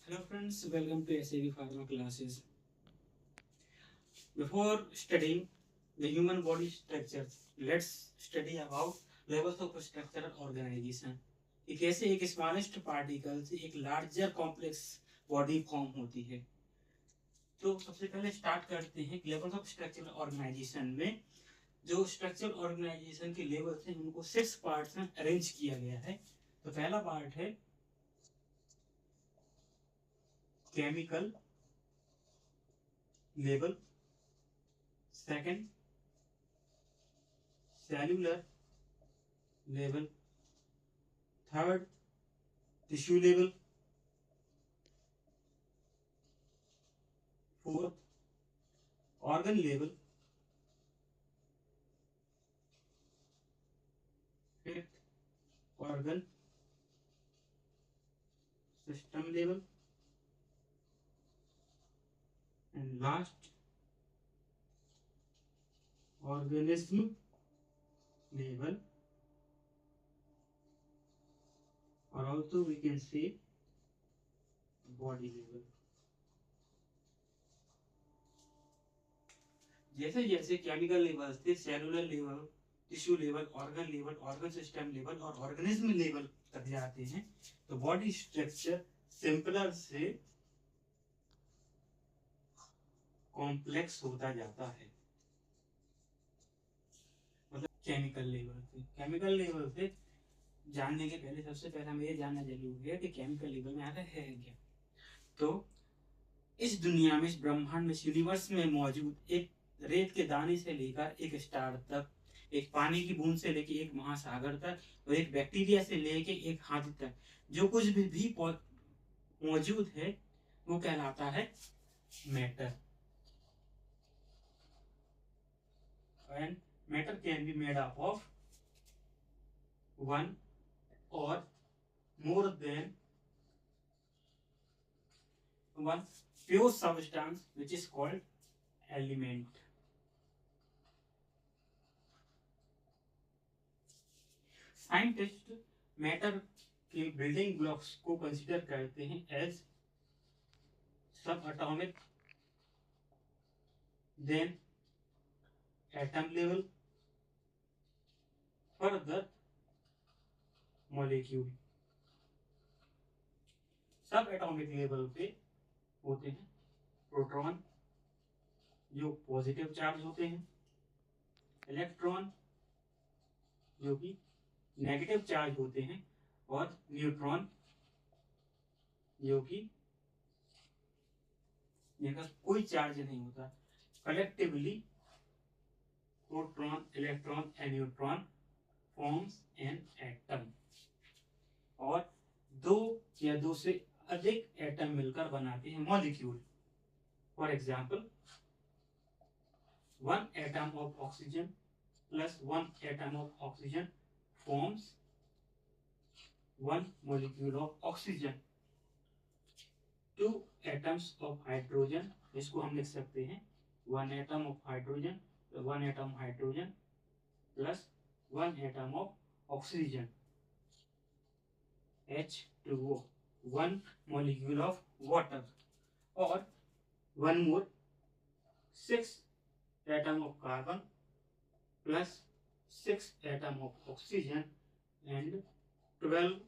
Hello friends, welcome to SAV Pharma classes. Before studying the human body structures, let's study about levels of structural organization. एक ऐसे एक smallest particle से एक larger complex body form होती है। तो सबसे पहले स्टार्ट करते हैं लेवल्स ऑफ स्ट्रक्चरल ऑर्गेनाइजेशन में। जो स्ट्रक्चरल ऑर्गेनाइजेशन के लेवल्स हैं उनको 6 पार्ट्स में अरेंज किया गया है। तो पहला पार्ट है chemical level, second cellular level, third tissue level, fourth organ level, fifth organ system level and last organism level, or also we can say body level. जैसे जैसे केमिकल लेवल थे, cellular level, tissue level, organ level, organ system level और organism level तक जाते हैं तो body structure simpler से complex होता जाता है। केमिकल लेवल पे जानने के पहले सबसे पहले हमें ये जानना जरूरी है कि केमिकल लेवल में आता है क्या। तो इस दुनिया में, इस ब्रह्मांड में, इस यूनिवर्स में मौजूद एक रेत के दाने से लेकर एक स्टार तक, एक पानी की बूंद से लेकर एक महासागर तक और एक बैक्टीरिया से लेकर एक हाथी तक जो कुछ भी मौजूद है वो कहलाता है matter. And matter can be made up of one or more than one pure substance which is called element. Scientist matter के बिल्डिंग ब्लॉक्स को कंसीडर करते हैं as sub atomic, then atom level, further molecule. Sub atomic level पे होते हैं proton जो positive charge होते हैं, इलेक्ट्रॉन जो कि नेगेटिव चार्ज होते हैं और न्यूट्रॉन जो कि जिनका कोई चार्ज नहीं होता। Collectively proton, electron and neutron forms an atom, और दो या दो से अधिक एटम मिलकर बनाते हैं molecule. For example, one atom of oxygen plus one atom of oxygen forms one molecule of oxygen. Two atoms of hydrogen, इसको हम लिख सकते हैं one atom of hydrogen, one atom hydrogen plus one atom of oxygen H2O, one molecule of water, or one more 6 atom of carbon plus 6 atom of oxygen and 12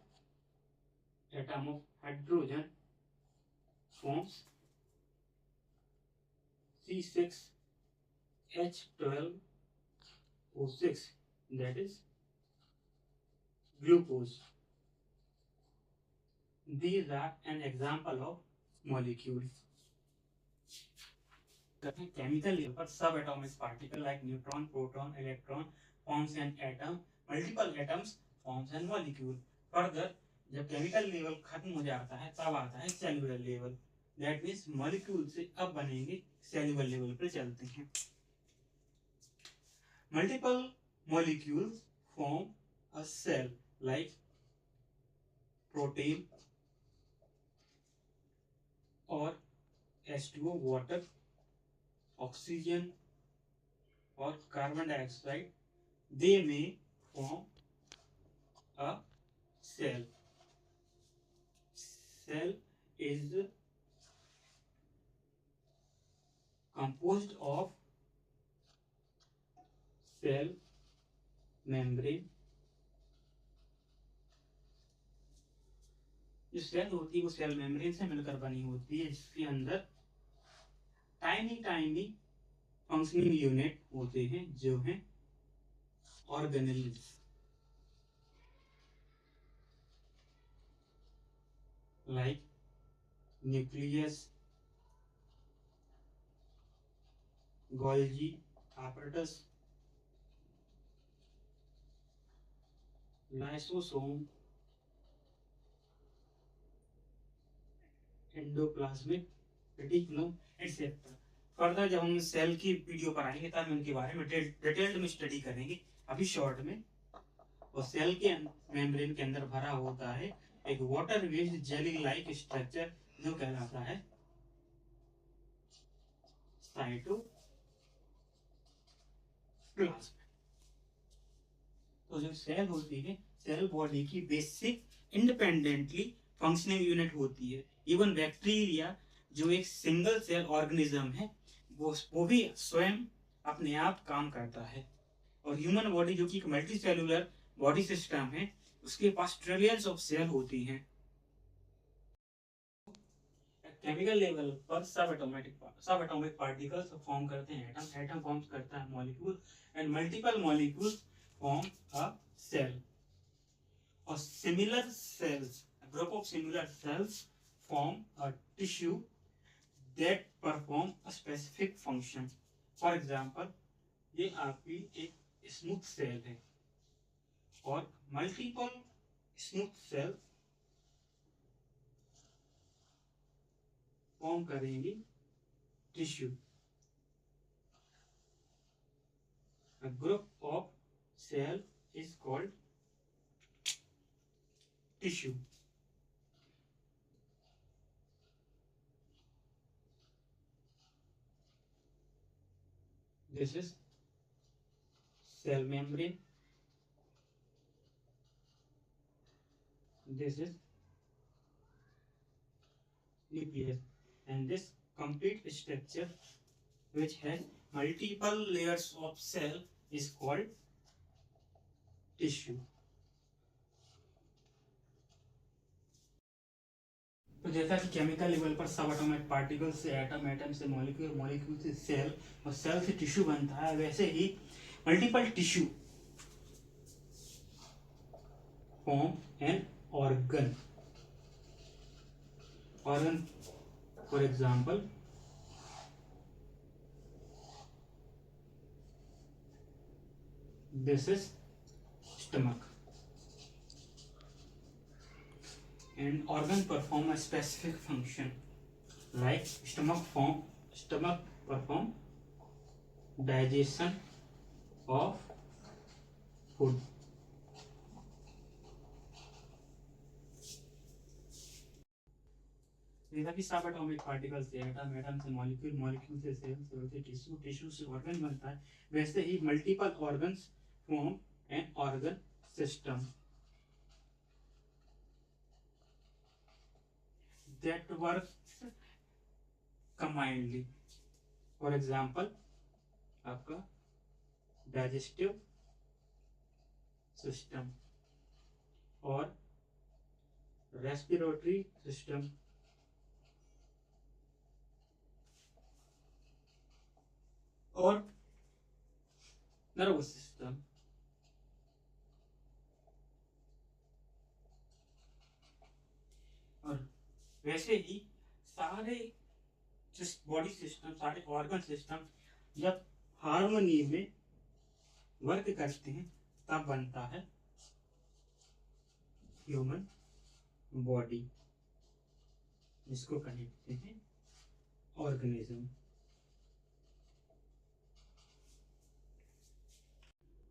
atom of hydrogen forms C6H12O6, that is glucose. These are an example of molecules. Chemical level, subatomic particle like neutron, proton, electron forms an atom. Multiple atoms forms an molecule. Further, जब chemical level खत्म हो जाता है तब आता है cellular level. That means molecule से अब बनेंगे सेल्यूलर लेवल पर चलते हैं। Multiple molecules form a cell like protein or H2O water, oxygen or carbon dioxide. They may form a cell. Cell is composed of cell membrane। जो cell होती है वो सेल मेम्ब्रेन से मिलकर बनी होती है, जिसके अंदर टाइनी टाइनी फंक्शनिंग यूनिट होते हैं जो हैं organelles, like nucleus, Golgi apparatus, lysosome, endoplasmic reticulum etcetera. Further जब हम सेल की वीडियो पर आएंगे तब हम इनके बारे में डिटेल्ड में स्टडी करेंगे। अभी शॉर्ट में, और सेल के मेम्ब्रेन के अंदर भरा होता है एक water based jelly like structure जो कहलाता है साइटोप्लाज्म। तो जो सेल होती है, सेल बॉडी की बेसिक इंडिपेंडेंटली फंक्शनिंग यूनिट होती है। इवन बैक्टीरिया जो एक सिंगल सेल ऑर्गेनिज्म है वो भी स्वयं अपने आप काम करता है। और ह्यूमन बॉडी जो कि एक मल्टी सेलुलर बॉडी सिस्टम है, उसके पास ट्रिलियंस ऑफ सेल होती हैं। केमिकल लेवल पर सब एटॉमिक पार्टिकल्स फॉर्म करते हैं एटम, एटम फॉर्म करता है molecule, and multiple molecule form a cell. और similar cells, group of similar cells form a tissue that perform a specific function. For example, ये आपकी एक स्मूथ सेल है और मल्टीपल स्मूथ सेल फॉर्म करेंगी tissue. A group of cell is called tissue. This is cell membrane. This is nucleus, and this complete structure which has multiple layers of cell is called tissue. तो जैसा कि chemical level पर सब atomic particle से atom, atom से molecule, molecule से cell और cell से टिश्यू बनता है, वैसे ही multiple tissue form an organ. Organ for example this is stomach, and organ perform a specific function, like stomach perform digestion of food। जैसा कि सब एटॉमिक पार्टिकल से एटम, एटम से मॉलिक्यूल, मॉलिक्यूल से सेल, सेल से tissue, tissue से organ बनता है, वैसे ही multiple organs form an organ system that works combinedly। For example, आपका digestive system और respiratory system और nervous system। और वैसे ही सारे बॉडी सिस्टम, सारे ऑर्गन सिस्टम जब हार्मनी में वर्क करते हैं तब बनता है ह्यूमन बॉडी, जिसको कहते हैं ऑर्गेनिज्म।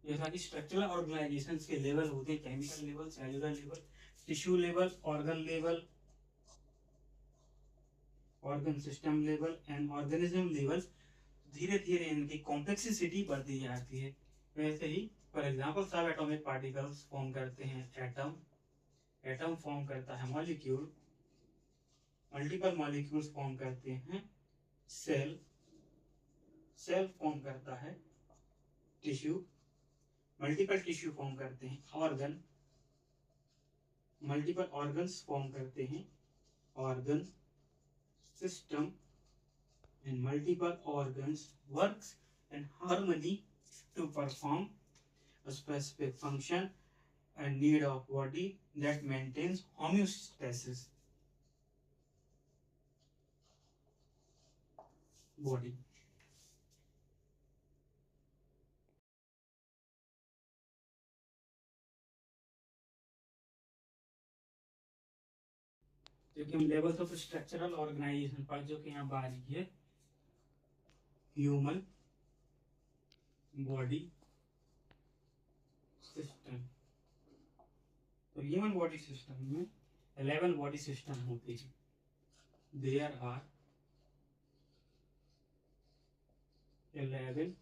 जैसा कि स्ट्रक्चरल ऑर्गेनाइजेशंस के लेवल होते हैं, chemical level, cellular level, tissue level, organ level, organ system level and organism level. धीरे धीरे इनकी कॉम्प्लेक्सिटी बढ़ती जाती है। वैसे ही फॉर एग्जांपल सब एटॉमिक पार्टिकल्स फॉर्म करते हैं एटम, एटम फॉर्म करता है मॉलिक्यूल, मल्टीपल मॉलिक्यूल्स फॉर्म करते हैं सेल, सेल फॉर्म करता है टिश्यू, मल्टीपल टिश्यू फॉर्म करते हैं ऑर्गन, मल्टीपल ऑर्गन्स फॉर्म करते हैं organ system, and multiple organs works in harmony to perform a specific function and need of body that maintains homeostasis body. जो कि हम levels of structural organisation पर जो कि यहाँ बात है ह्यूमन बॉडी सिस्टम। तो ह्यूमन बॉडी सिस्टम में 11 बॉडी सिस्टम होते हैं। There are 11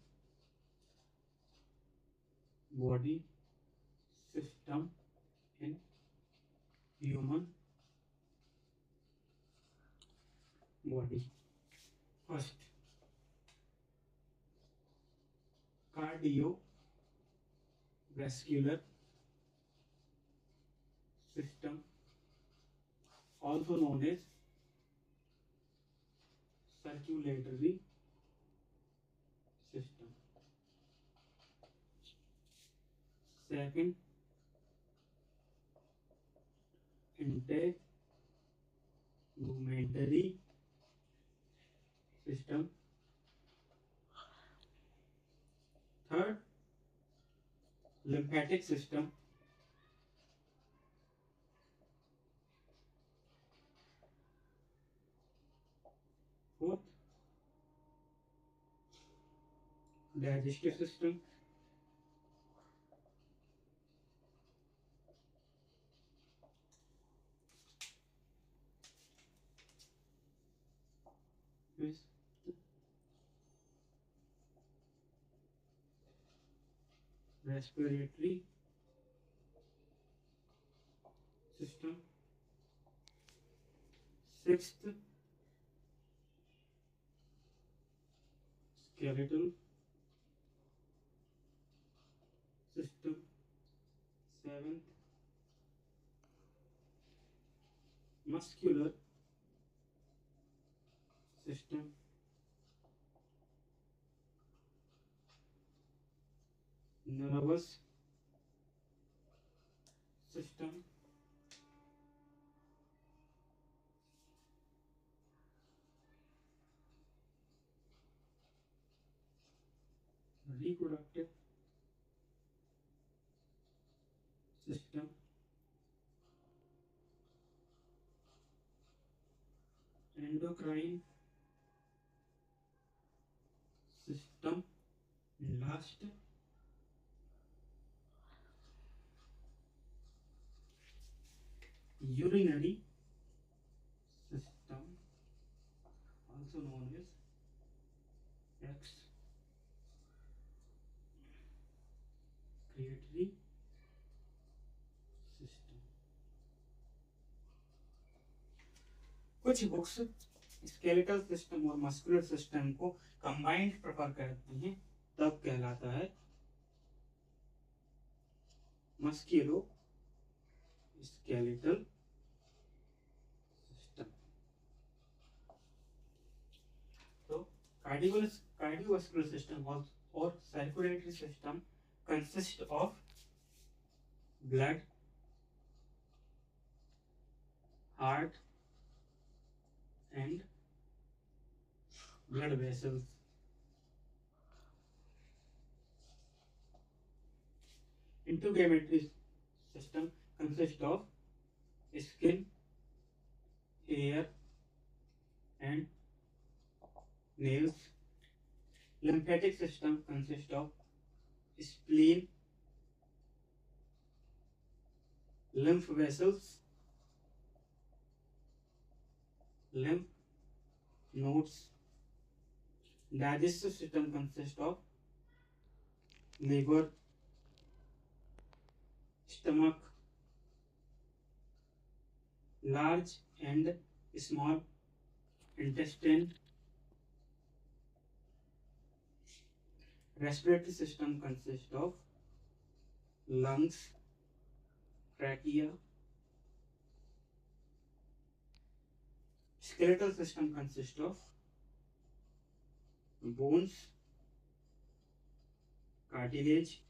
body system in human body. First, cardiovascular system, also known as circulatory system. Second, integumentary system. Third, lymphatic system. Fourth, digestive system. Fifth, respiratory system. Sixth, skeletal system. Seventh, muscular system. Nervous system. Reproductive system. Endocrine system. And last, urinary system, also known as excretory system. कुछ books skeletal system और muscular system को combined prefer करती हैं, तब कहलाता है मस्कुलो skeletal system. तो cardiovascular system or circulatory system consists of blood, heart and blood vessels. Integumentary system consists of skin, hair and nails. Lymphatic system consists of spleen, lymph vessels, lymph nodes. Digestive system consists of liver, stomach, large and small intestine. Respiratory system consists of lungs, trachea. Skeletal system consists of bones, cartilage,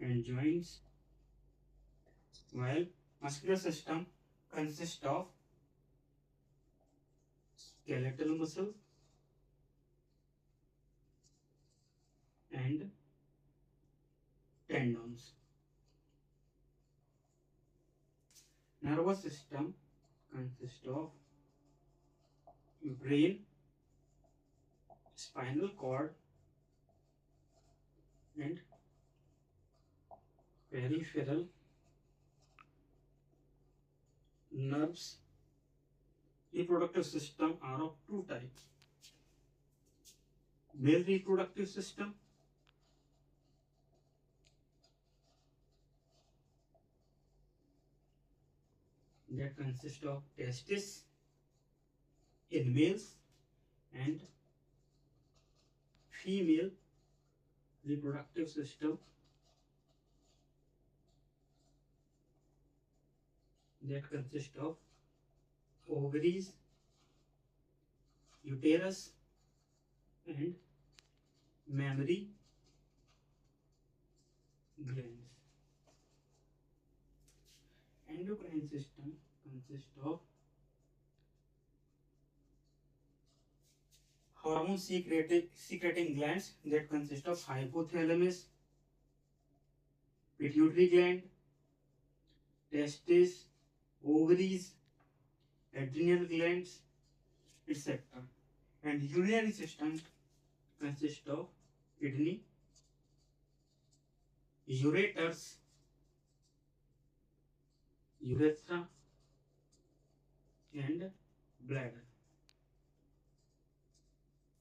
and joints, while muscular system consists of skeletal muscle and tendons. Nervous system consists of brain, spinal cord, and peripheral nerves. Reproductive system are of two types: male reproductive system that consists of testes in males and female reproductive system that consists of ovaries, uterus, and mammary glands. Endocrine system consists of hormone secreting glands that consist of hypothalamus, pituitary gland, testes, ovaries, adrenal glands, etc. And urinary system consists of kidney, ureters, urethra, and bladder.